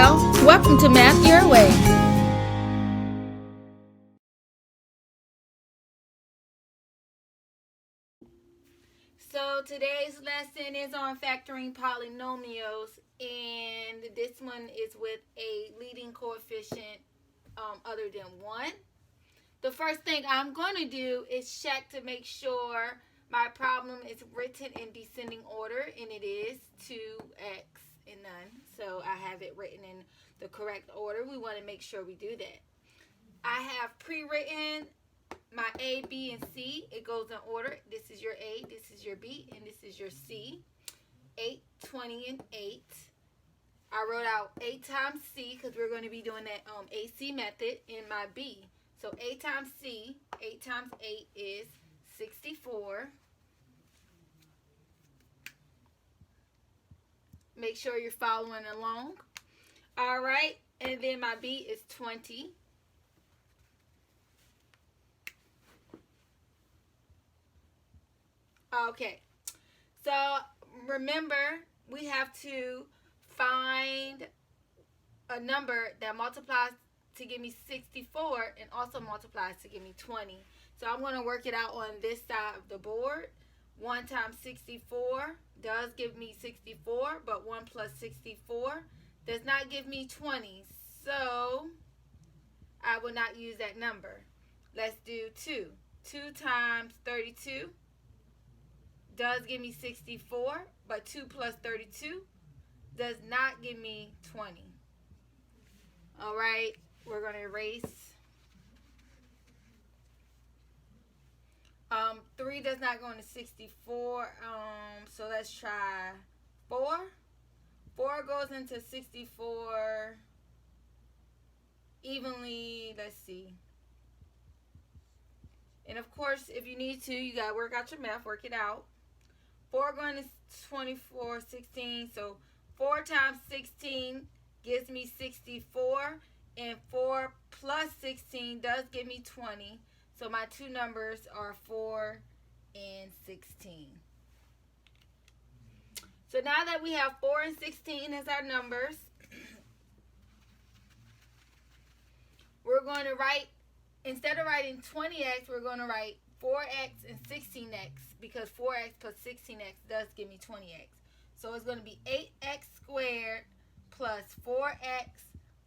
Michelle. Welcome to Math Your Way. So today's lesson is on factoring polynomials, and this one is with a leading coefficient other than 1. The first thing I'm going to do is check to make sure my problem is written in descending order, and it is 2x and none. So I have it written in the correct order. We want to make sure we do that. I have pre-written my A, B, and C. It goes in order. This is your A, this is your B, and this is your C. 8, 20, and 8. I wrote out 8 times C because we're going to be doing that AC method in my B. So 8 times C, 8 times 8 is 64. Make sure you're following along. All right, and then my B is 20. Okay, so remember, we have to find a number that multiplies to give me 64 and also multiplies to give me 20. So I'm going to work it out on this side of the board. 1 times 64 does give me 64, but 1 plus 64 does not give me 20. So I will not use that number. Let's do 2. 2 times 32 does give me 64, but 2 plus 32 does not give me 20. All right, we're going to erase. 3 does not go into 64, so let's try 4. 4 goes into 64 evenly. Let's see. And of course, if you need to, you got to work out your math, work it out. 4 going to 24, 16. So 4 times 16 gives me 64. And 4 plus 16 does give me 20. So my two numbers are 4 and 16. So now that we have 4 and 16 as our numbers, we're going to write, instead of writing 20x, we're going to write 4x and 16x, because 4x plus 16x does give me 20x. So it's going to be 8x squared plus 4x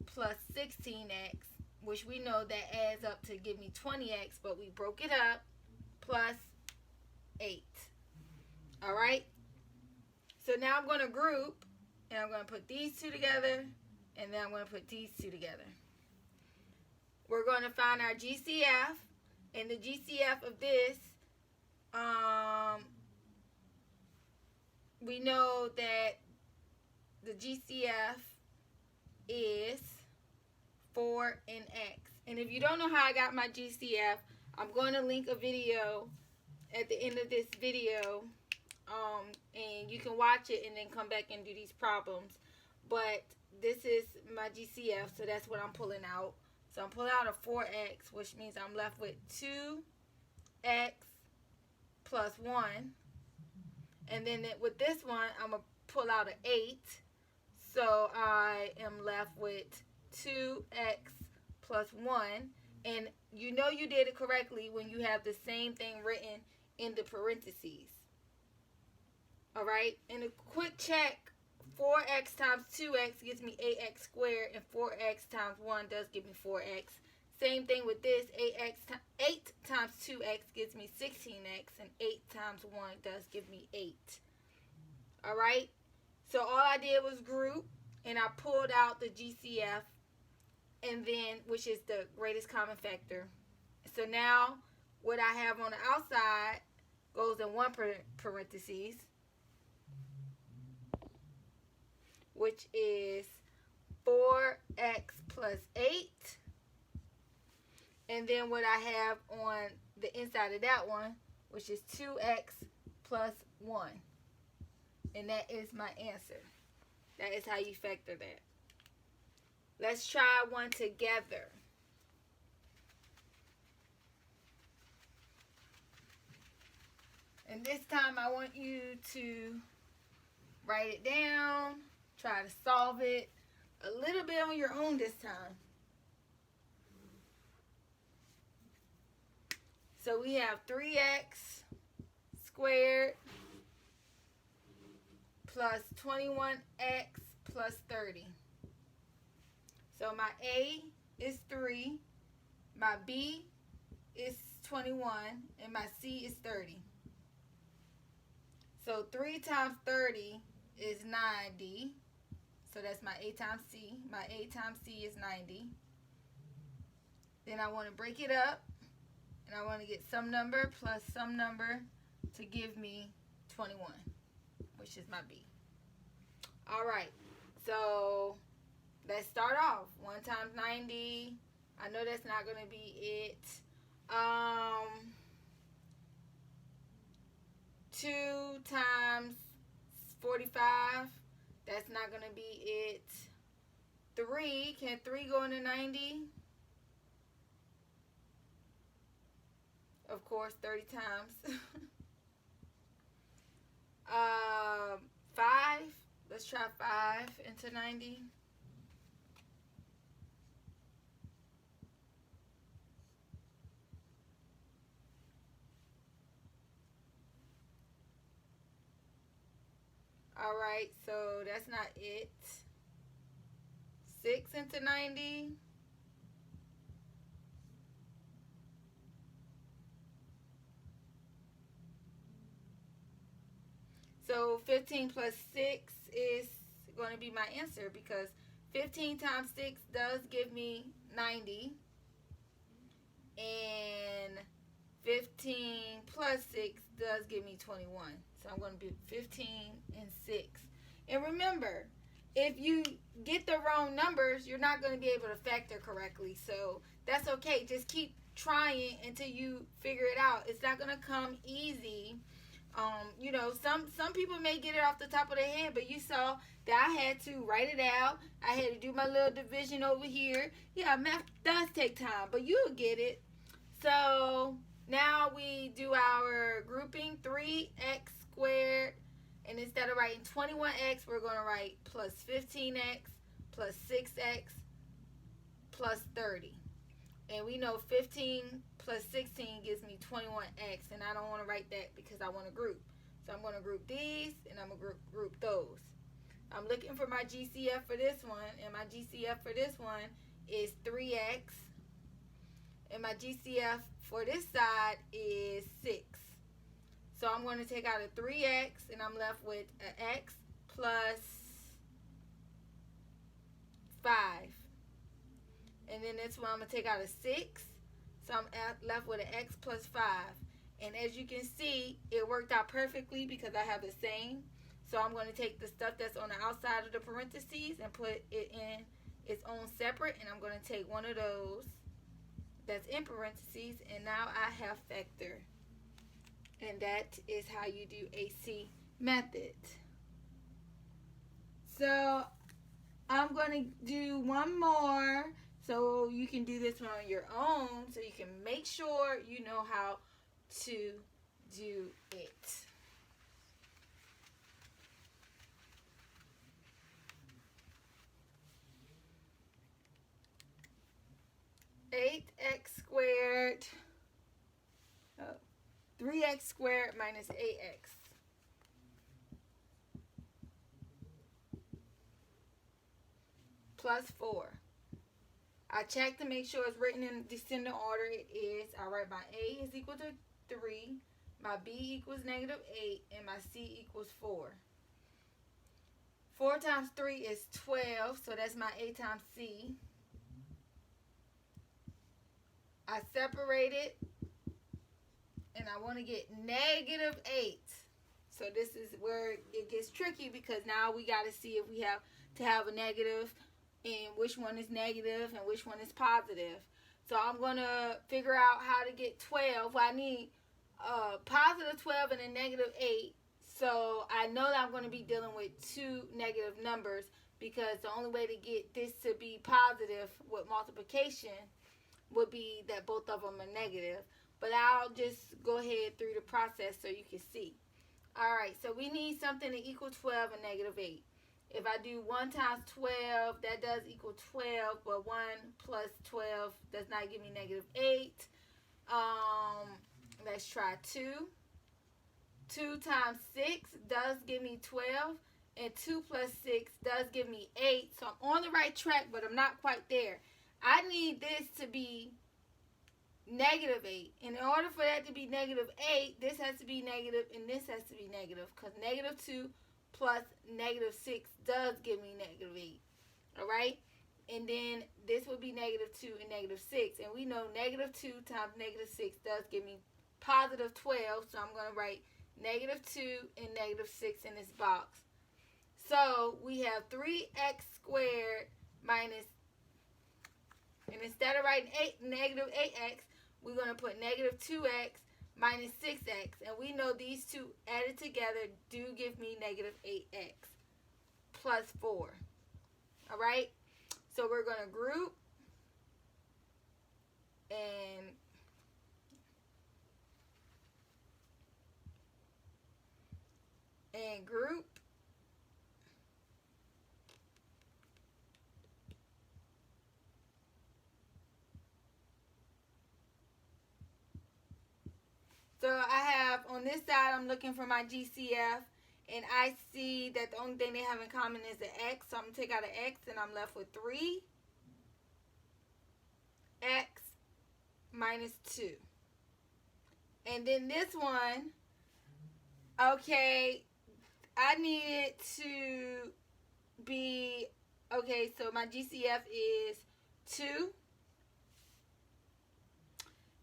plus 16x, which we know that adds up to give me 20x, but we broke it up, plus 8. All right? So now I'm going to group, and I'm going to put these two together, and then I'm going to put these two together. We're going to find our GCF, and the GCF of this, we know that the GCF is 4 and x. And if you don't know how I got my GCF, I'm going to link a video at the end of this video, and you can watch it and then come back and do these problems. But this is my GCF, so that's what I'm pulling out. So I'm pulling out a 4x, which means I'm left with 2x plus 1. And then with this one, I'm going to pull out an 8. So I am left with 2x plus 1. And you know you did it correctly when you have the same thing written in the parentheses. All right? And a quick check, 4x times 2x gives me 8x squared, and 4x times 1 does give me 4x. Same thing with this, 8 times 2x gives me 16x, and 8 times 1 does give me 8. All right? So all I did was group, and I pulled out the GCF, and then, which is the greatest common factor. So now what I have on the outside goes in one parentheses, which is 4x plus 8. And then what I have on the inside of that one, which is 2x plus 1. And that is my answer. That is how you factor that. Let's try one together. And this time I want you to write it down, try to solve it. a little bit on your own this time. So we have 3x squared plus 21x plus 30. So my A is 3, my B is 21, and my C is 30. So 3 times 30 is 90. So that's my A times C. My A times C is 90. Then I want to break it up. And I want to get some number plus some number to give me 21, which is my B. All right. So let's start off. 1 times 90. I know that's not going to be it. 2 times 45. That's not going to be it. 3. Can 3 go into 90? Of course, 30 times. 5. Let's try 5 into 90. All right, so that's not it. 6 into 90. So 15 plus 6 is going to be my answer because 15 times 6 does give me 90. And 15 plus 6 does give me 21. So I'm going to be 15 and 6. And remember, if you get the wrong numbers, you're not going to be able to factor correctly. So that's okay. Just keep trying until you figure it out. It's not going to come easy. You know, some people may get it off the top of their head, but you saw that I had to write it out. I had to do my little division over here. Yeah, math does take time, but you'll get it. So now we do our grouping, 3x squared, and instead of writing 21x, we're going to write plus 15x plus 6x plus 30. And we know 15 plus 16 gives me 21x, and I don't want to write that because I want to group. So I'm going to group these, and I'm going to group those. I'm looking for my GCF for this one, and my GCF for this one is 3x. And my GCF for this side is 6. So I'm going to take out a 3x, and I'm left with an x plus 5. And then this one I'm going to take out a 6. So I'm left with an x plus 5. And as you can see, it worked out perfectly because I have the same. So I'm going to take the stuff that's on the outside of the parentheses and put it in its own separate. And I'm going to take one of those that's in parentheses. And now I have factor. And that is how you do AC method. So I'm going to do one more. So you can do this one on your own so you can make sure you know how to do it. Eight x squared, 3x squared minus 8x. Plus 4. I check to make sure it's written in descending order. It is. I write my A is equal to 3, my B equals negative 8, and my C equals 4. 4 times 3 is 12, so that's my A times C. I separate it, and I want to get negative 8. So this is where it gets tricky because now we got to see if we have to have a negative and which one is negative and which one is positive. So I'm going to figure out how to get 12. Well, I need positive 12 and a negative 8. So I know that I'm going to be dealing with two negative numbers because the only way to get this to be positive with multiplication would be that both of them are negative. But I'll just go ahead through the process so you can see. Alright, so we need something to equal 12 and negative 8. If I do 1 times 12, that does equal 12, but 1 plus 12 does not give me negative 8. Let's try 2. 2 times 6 does give me 12, and 2 plus 6 does give me 8. So I'm on the right track, but I'm not quite there. I need this to be negative 8. In order for that to be negative 8, this has to be negative and this has to be negative, because negative 2 plus negative 6 does give me negative 8. Alright? And then this would be negative 2 and negative 6. And we know negative 2 times negative 6 does give me positive 12. So I'm going to write negative 2 and negative 6 in this box. So we have 3x squared minus, and instead of writing negative 8x, we're going to put negative 2x minus 6x. And we know these two added together do give me negative 8x plus 4. Alright? So we're going to group and group. So I have on this side, I'm looking for my GCF, and I see that the only thing they have in common is the x. So I'm going to take out an x, and I'm left with 3x minus 2. And then this one, okay, I need it to be, okay, so my GCF is 2.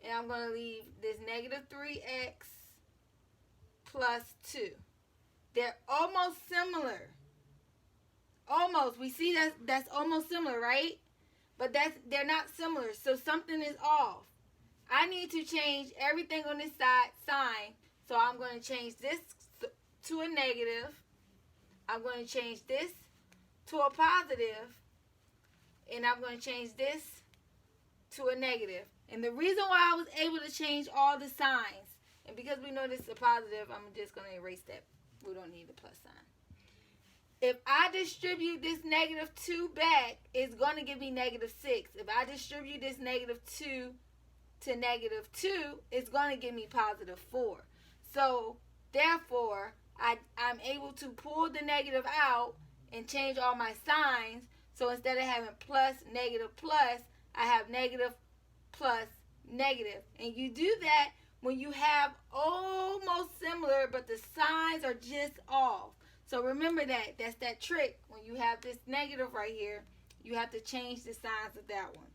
And I'm going to leave this negative 3x plus 2. They're almost similar. Almost. We see that's almost similar, right? But they're not similar. So something is off. I need to change everything on this side sign. So I'm going to change this to a negative. I'm going to change this to a positive. And I'm going to change this to a negative. And the reason why I was able to change all the signs, and because we know this is a positive, I'm just going to erase that. We don't need the plus sign. If I distribute this negative 2 back, it's going to give me negative 6. If I distribute this negative 2 to negative 2, it's going to give me positive 4. So, therefore, I'm able to pull the negative out and change all my signs. So, instead of having plus, I have negative, plus, negative. And you do that when you have almost similar, but the signs are just off. So remember that. That's that trick. When you have this negative right here, you have to change the signs of that one.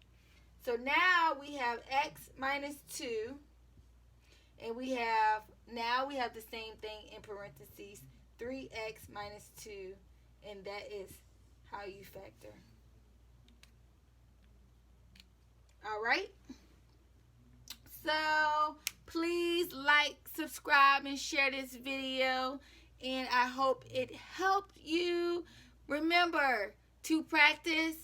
So now we have x minus 2. And now we have the same thing in parentheses. 3x minus 2. And that is how you factor. Alright? So please like, subscribe, and share this video. And I hope it helped you. Remember to practice,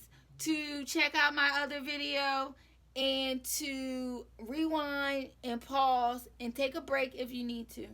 to check out my other video, and to rewind and pause and take a break if you need to.